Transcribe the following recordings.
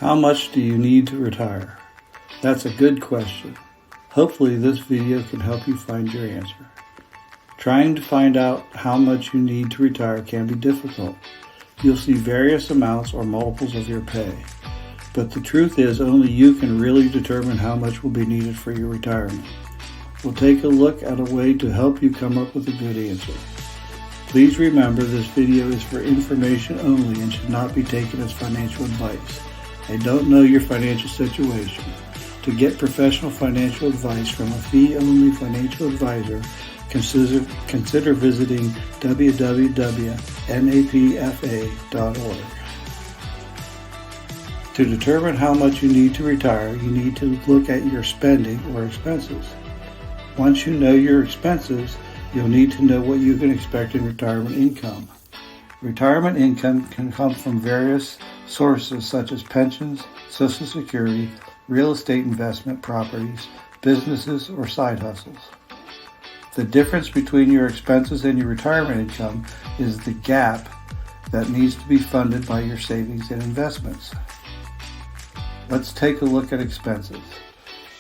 How much do you need to retire? That's a good question. Hopefully this video can help you find your answer. Trying to find out how much you need to retire can be difficult. You'll see various amounts or multiples of your pay. But the truth is only you can really determine how much will be needed for your retirement. We'll take a look at a way to help you come up with a good answer. Please remember this video is for information only and should not be taken as financial advice. I don't know your financial situation. To get professional financial advice from a fee-only financial advisor, consider visiting www.napfa.org. To determine how much you need to retire, you need to look at your spending or expenses. Once you know your expenses, you'll need to know what you can expect in retirement income. Retirement income can come from various sources such as pensions, Social Security, real estate investment properties, businesses, or side hustles. The difference between your expenses and your retirement income is the gap that needs to be funded by your savings and investments. Let's take a look at expenses.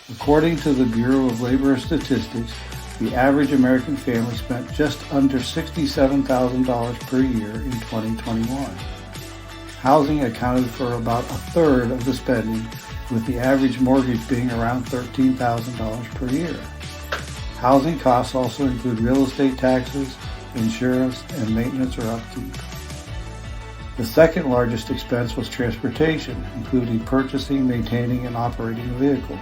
According to the Bureau of Labor Statistics, the average American family spent just under $67,000 per year in 2021. Housing accounted for about a third of the spending, with the average mortgage being around $13,000 per year. Housing costs also include real estate taxes, insurance, and maintenance or upkeep. The second largest expense was transportation, including purchasing, maintaining, and operating a vehicle.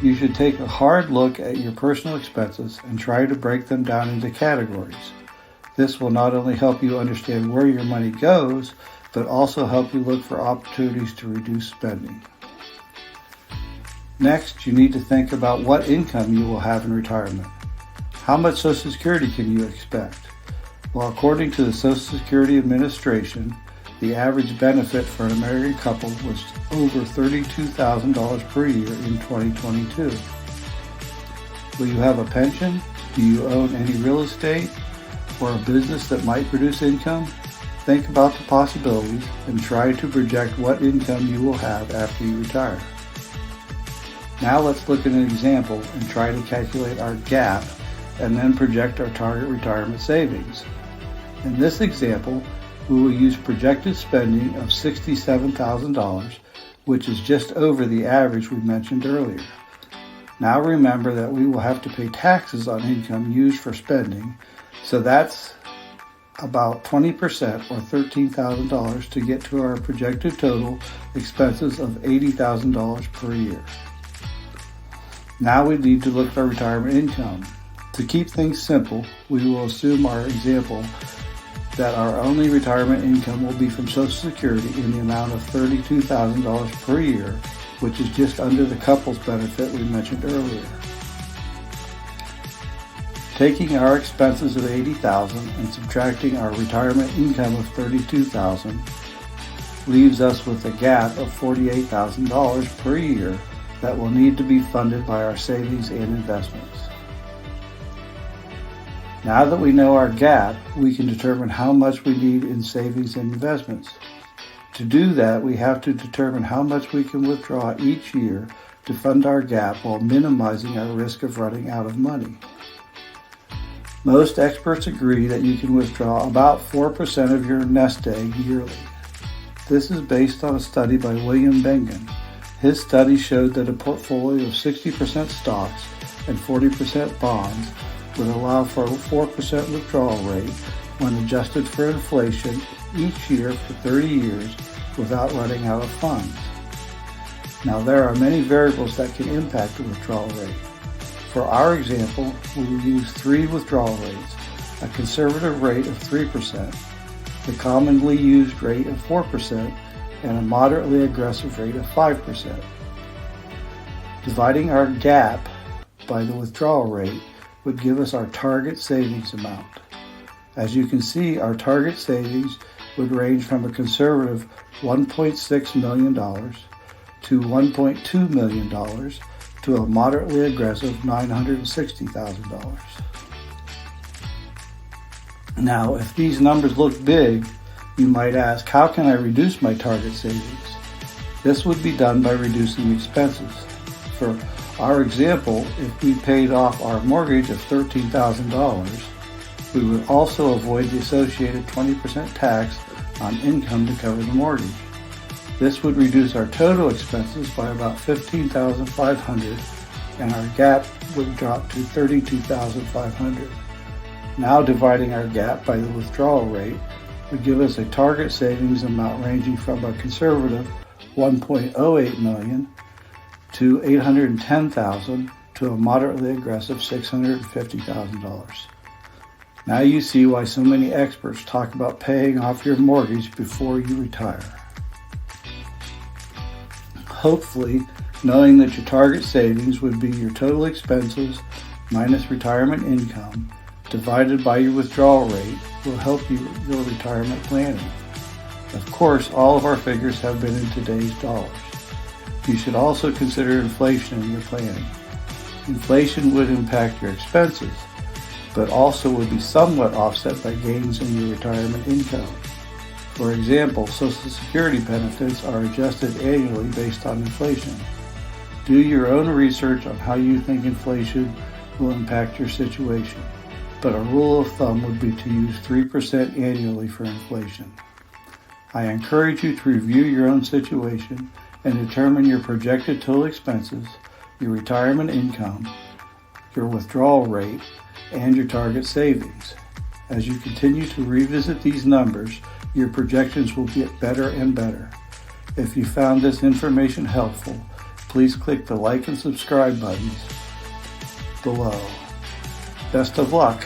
You should take a hard look at your personal expenses and try to break them down into categories. This will not only help you understand where your money goes, but also help you look for opportunities to reduce spending. Next, you need to think about what income you will have in retirement. How much Social Security can you expect? Well, according to the Social Security Administration, the average benefit for an American couple was over $32,000 per year in 2022. Will you have a pension? Do you own any real estate or a business that might produce income? Think about the possibilities and try to project what income you will have after you retire. Now let's look at an example and try to calculate our gap and then project our target retirement savings. In this example, we will use projected spending of $67,000, which is just over the average we mentioned earlier. Now remember that we will have to pay taxes on income used for spending, so that's about 20% or $13,000 to get to our projected total expenses of $80,000 per year. Now we need to look at our retirement income. To keep things simple, we will assume our example that our only retirement income will be from Social Security in the amount of $32,000 per year, which is just under the couple's benefit we mentioned earlier. Taking our expenses of $80,000 and subtracting our retirement income of $32,000 leaves us with a gap of $48,000 per year that will need to be funded by our savings and investments. Now that we know our gap, we can determine how much we need in savings and investments. To do that, we have to determine how much we can withdraw each year to fund our gap while minimizing our risk of running out of money. Most experts agree that you can withdraw about 4% of your nest egg yearly. This is based on a study by William Bengen. His study showed that a portfolio of 60% stocks and 40% bonds would allow for a 4% withdrawal rate when adjusted for inflation each year for 30 years without running out of funds. Now there are many variables that can impact the withdrawal rate. For our example, we will use 3 withdrawal rates: a conservative rate of 3%, the commonly used rate of 4%, and a moderately aggressive rate of 5%. Dividing our gap by the withdrawal rate would give us our target savings amount. As you can see, our target savings would range from a conservative $1.6 million to $1.2 million to a moderately aggressive $960,000. Now, if these numbers look big, you might ask, how can I reduce my target savings? This would be done by reducing expenses. For our example, if we paid off our mortgage of $13,000, we would also avoid the associated 20% tax on income to cover the mortgage. This would reduce our total expenses by about $15,500, and our gap would drop to $32,500. Now dividing our gap by the withdrawal rate would give us a target savings amount ranging from a conservative $1.08 million to $810,000 to a moderately aggressive $650,000. Now you see why so many experts talk about paying off your mortgage before you retire. Hopefully, knowing that your target savings would be your total expenses minus retirement income divided by your withdrawal rate will help you with your retirement planning. Of course, all of our figures have been in today's dollars. You should also consider inflation in your planning. Inflation would impact your expenses, but also would be somewhat offset by gains in your retirement income. For example, Social Security benefits are adjusted annually based on inflation. Do your own research on how you think inflation will impact your situation, but a rule of thumb would be to use 3% annually for inflation. I encourage you to review your own situation and determine your projected total expenses, your retirement income, your withdrawal rate, and your target savings. As you continue to revisit these numbers, your projections will get better and better. If you found this information helpful, please click the like and subscribe buttons below. Best of luck.